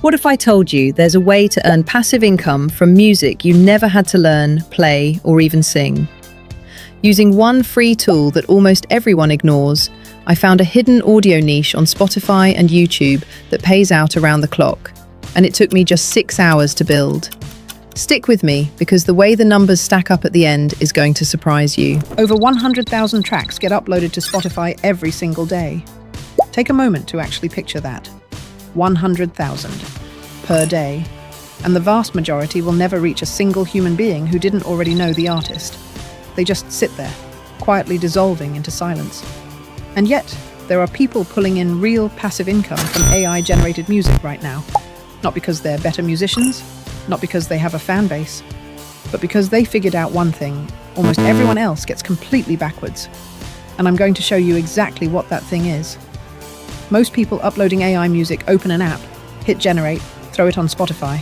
What if I told you there's a way to earn passive income from music you never had to learn, play, or even sing? Using one free tool that almost everyone ignores, I found a hidden audio niche on Spotify and YouTube that pays out around the clock, and it took me just 6 hours to build. Stick with me, because the way the numbers stack up at the end is going to surprise you. Over 100,000 tracks get uploaded to Spotify every single day. Take a moment to actually picture that. 100,000 per day. And the vast majority will never reach a single human being who didn't already know the artist. They just sit there, quietly dissolving into silence. And yet, there are people pulling in real passive income from AI-generated music right now. Not because they're better musicians, not because they have a fan base, but because they figured out one thing almost everyone else gets completely backwards. And I'm going to show you exactly what that thing is. Most people uploading AI music open an app, hit generate, throw it on Spotify,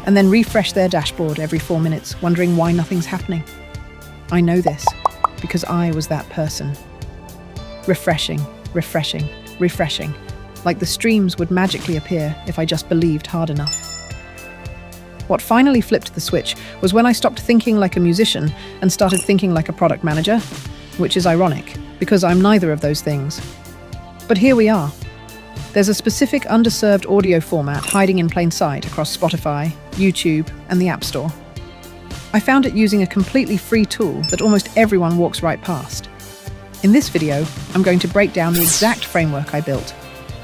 and then refresh their dashboard every 4 minutes, wondering why nothing's happening. I know this, because I was that person. Refreshing, refreshing, refreshing, like the streams would magically appear if I just believed hard enough. What finally flipped the switch was when I stopped thinking like a musician and started thinking like a product manager, which is ironic, because I'm neither of those things. But here we are. There's a specific underserved audio format hiding in plain sight across Spotify, YouTube, and the App Store. I found it using a completely free tool that almost everyone walks right past. In this video, I'm going to break down the exact framework I built,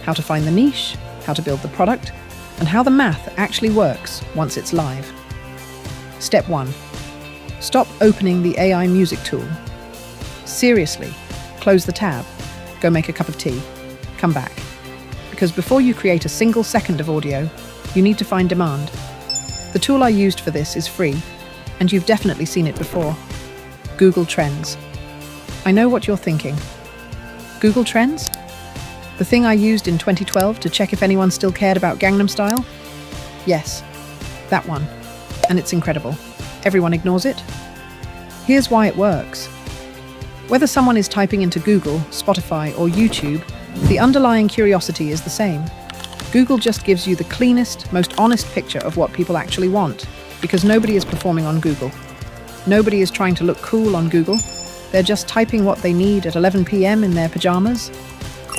how to find the niche, how to build the product, and how the math actually works once it's live. Step 1. Stop opening the AI music tool. Seriously, close the tab, go make a cup of tea, come back. Because before you create a single second of audio, you need to find demand. The tool I used for this is free, and you've definitely seen it before. Google Trends. I know what you're thinking. Google Trends? The thing I used in 2012 to check if anyone still cared about Gangnam Style? Yes, that one. And it's incredible. Everyone ignores it. Here's why it works. Whether someone is typing into Google, Spotify, or YouTube, the underlying curiosity is the same. Google just gives you the cleanest, most honest picture of what people actually want, because nobody is performing on Google. Nobody is trying to look cool on Google. They're just typing what they need at 11 p.m. in their pajamas.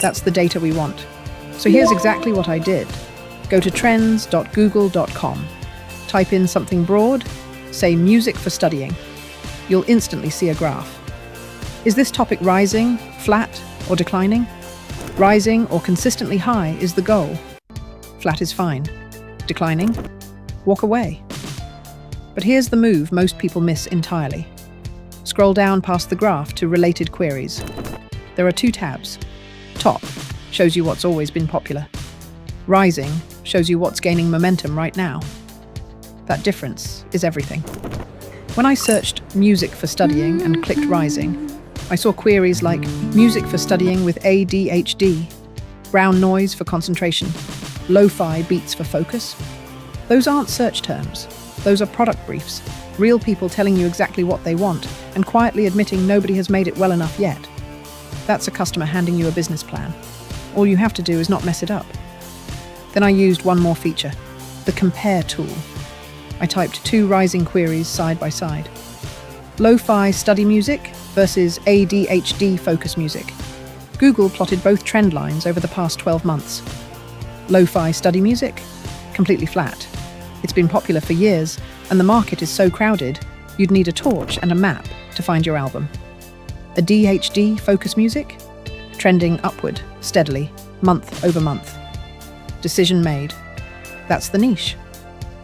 That's the data we want. So here's exactly what I did. Go to trends.google.com. Type in something broad, say music for studying. You'll instantly see a graph. Is this topic rising, flat, or declining? Rising or consistently high is the goal. Flat is fine. Declining? Walk away. But here's the move most people miss entirely. Scroll down past the graph to related queries. There are 2 tabs. Top shows you what's always been popular. Rising shows you what's gaining momentum right now. That difference is everything. When I searched music for studying and clicked rising, I saw queries like music for studying with ADHD, brown noise for concentration, lo-fi beats for focus. Those aren't search terms. Those are product briefs, real people telling you exactly what they want and quietly admitting nobody has made it well enough yet. That's a customer handing you a business plan. All you have to do is not mess it up. Then I used one more feature, the compare tool. I typed 2 rising queries side by side. Lo-fi study music versus ADHD focus music. Google plotted both trend lines over the past 12 months. Lo-fi study music? Completely flat. It's been popular for years, and the market is so crowded, you'd need a torch and a map to find your album. ADHD focus music? Trending upward, steadily, month over month. Decision made. That's the niche.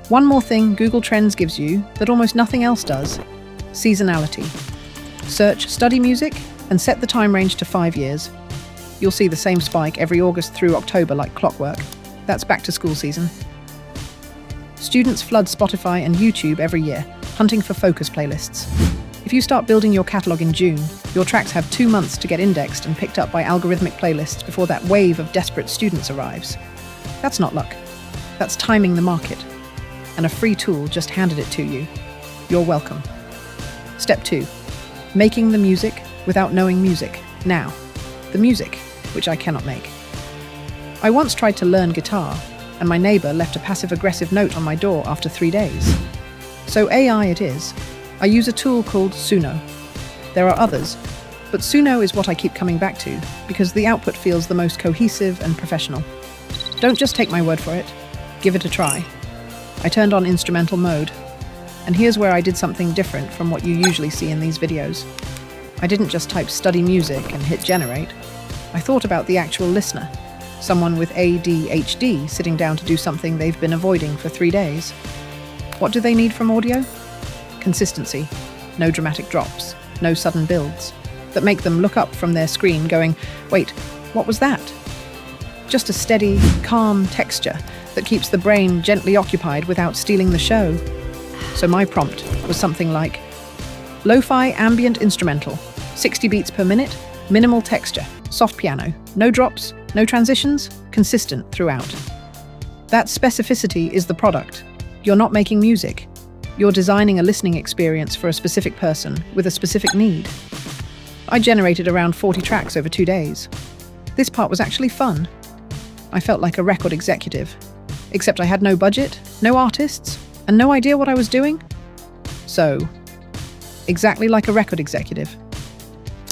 One more thing Google Trends gives you that almost nothing else does: seasonality. Search study music and set the time range to 5 years. You'll see the same spike every August through October like clockwork. That's back to school season. Students flood Spotify and YouTube every year, hunting for focus playlists. If you start building your catalog in June, your tracks have 2 months to get indexed and picked up by algorithmic playlists before that wave of desperate students arrives. That's not luck. That's timing the market. And a free tool just handed it to you. You're welcome. Step 2. Making the music without knowing music. Now, the music, which I cannot make. I once tried to learn guitar, and my neighbor left a passive-aggressive note on my door after 3 days. So AI it is. I use a tool called Suno. There are others, but Suno is what I keep coming back to because the output feels the most cohesive and professional. Don't just take my word for it. Give it a try. I turned on instrumental mode, and here's where I did something different from what you usually see in these videos. I didn't just type study music and hit generate. I thought about the actual listener, someone with ADHD sitting down to do something they've been avoiding for 3 days. What do they need from audio? Consistency, no dramatic drops, no sudden builds that make them look up from their screen going, wait, what was that? Just a steady, calm texture that keeps the brain gently occupied without stealing the show. So my prompt was something like, lo-fi ambient instrumental, 60 beats per minute, minimal texture, soft piano, no drops, no transitions, consistent throughout. That specificity is the product. You're not making music. You're designing a listening experience for a specific person with a specific need. I generated around 40 tracks over 2 days. This part was actually fun. I felt like a record executive, except I had no budget, no artists, and no idea what I was doing. So, exactly like a record executive.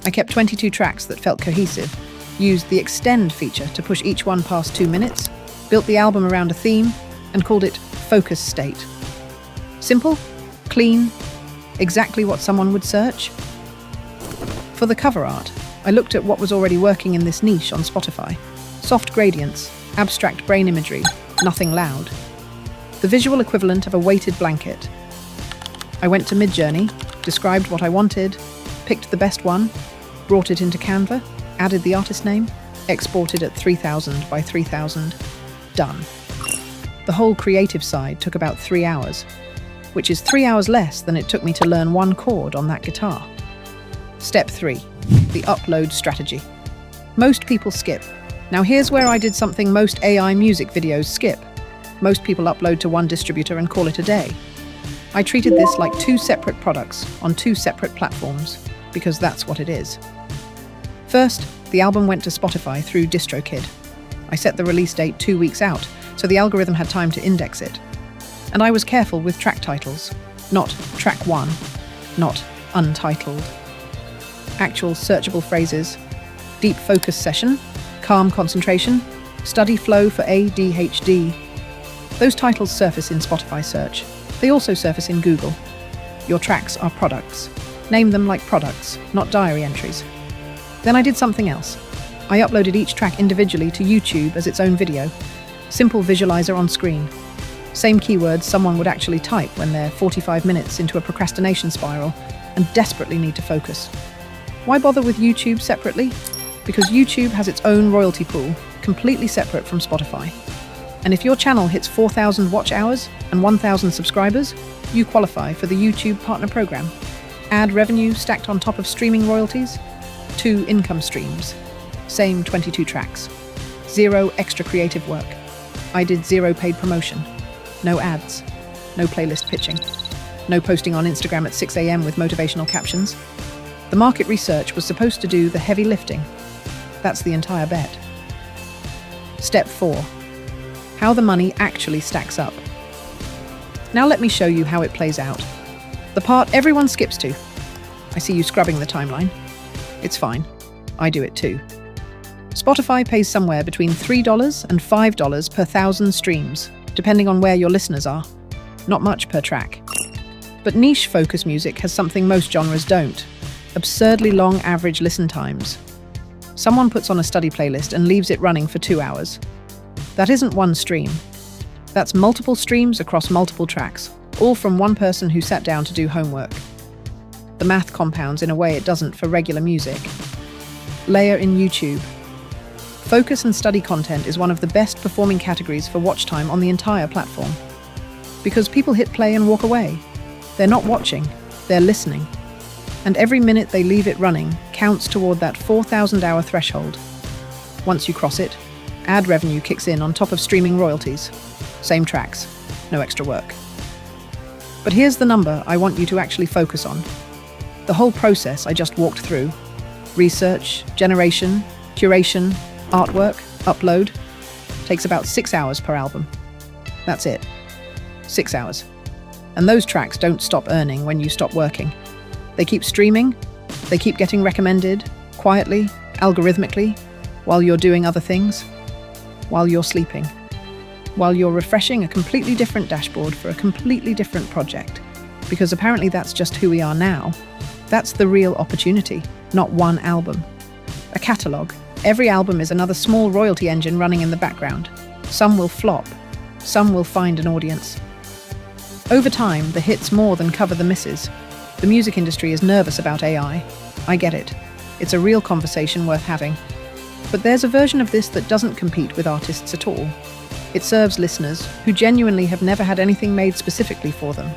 I kept 22 tracks that felt cohesive, used the extend feature to push each one past 2 minutes, built the album around a theme, and called it Focus State. Simple, clean, exactly what someone would search. For the cover art, I looked at what was already working in this niche on Spotify. Soft gradients, abstract brain imagery, nothing loud. The visual equivalent of a weighted blanket. I went to Midjourney, described what I wanted, picked the best one, brought it into Canva, added the artist name, exported at 3000 by 3000. Done. The whole creative side took about 3 hours, which is 3 hours less than it took me to learn one chord on that guitar. Step 3. The upload strategy. Most people skip. Now here's where I did something most AI music videos skip. Most people upload to one distributor and call it a day. I treated this like 2 separate products on 2 separate platforms, because that's what it is. First, the album went to Spotify through DistroKid. I set the release date 2 weeks out, so the algorithm had time to index it. And I was careful with track titles. Not track 1, not untitled. Actual searchable phrases, deep focus session, calm concentration, study flow for ADHD. Those titles surface in Spotify search. They also surface in Google. Your tracks are products. Name them like products, not diary entries. Then I did something else. I uploaded each track individually to YouTube as its own video. Simple visualizer on screen. Same keywords someone would actually type when they're 45 minutes into a procrastination spiral and desperately need to focus. Why bother with YouTube separately? Because YouTube has its own royalty pool, completely separate from Spotify. And if your channel hits 4,000 watch hours and 1,000 subscribers, you qualify for the YouTube Partner Program. Ad revenue stacked on top of streaming royalties. 2 income streams. Same 22 tracks. 0 extra creative work. I did 0 paid promotion. No ads. No playlist pitching. No posting on Instagram at 6 a.m. with motivational captions. The market research was supposed to do the heavy lifting. That's the entire bet. Step 4. How the money actually stacks up. Now let me show you how it plays out. The part everyone skips to. I see you scrubbing the timeline. It's fine. I do it too. Spotify pays somewhere between $3 and $5 per 1,000 streams, depending on where your listeners are. Not much per track. But niche focus music has something most genres don't. Absurdly long average listen times. Someone puts on a study playlist and leaves it running for 2 hours. That isn't one stream. That's multiple streams across multiple tracks, all from one person who sat down to do homework. The math compounds in a way it doesn't for regular music. Layer in YouTube. Focus and study content is one of the best performing categories for watch time on the entire platform. Because people hit play and walk away. They're not watching, they're listening. And every minute they leave it running counts toward that 4,000-hour threshold. Once you cross it, ad revenue kicks in on top of streaming royalties. Same tracks, no extra work. But here's the number I want you to actually focus on. The whole process I just walked through. Research, generation, curation, artwork, upload. Takes about 6 hours per album. That's it. 6 hours. And those tracks don't stop earning when you stop working. They keep streaming, they keep getting recommended, quietly, algorithmically, while you're doing other things, while you're sleeping, while you're refreshing a completely different dashboard for a completely different project. Because apparently that's just who we are now. That's the real opportunity, not one album. A catalogue. Every album is another small royalty engine running in the background. Some will flop, some will find an audience. Over time, the hits more than cover the misses. The music industry is nervous about AI. I get it. It's a real conversation worth having. But there's a version of this that doesn't compete with artists at all. It serves listeners who genuinely have never had anything made specifically for them.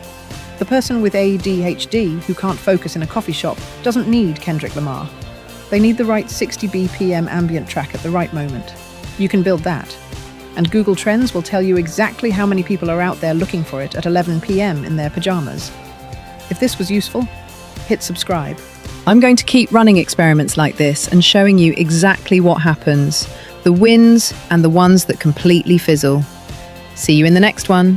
The person with ADHD who can't focus in a coffee shop doesn't need Kendrick Lamar. They need the right 60 BPM ambient track at the right moment. You can build that. And Google Trends will tell you exactly how many people are out there looking for it at 11 p.m. in their pajamas. If this was useful, hit subscribe. I'm going to keep running experiments like this and showing you exactly what happens, the wins and the ones that completely fizzle. See you in the next one.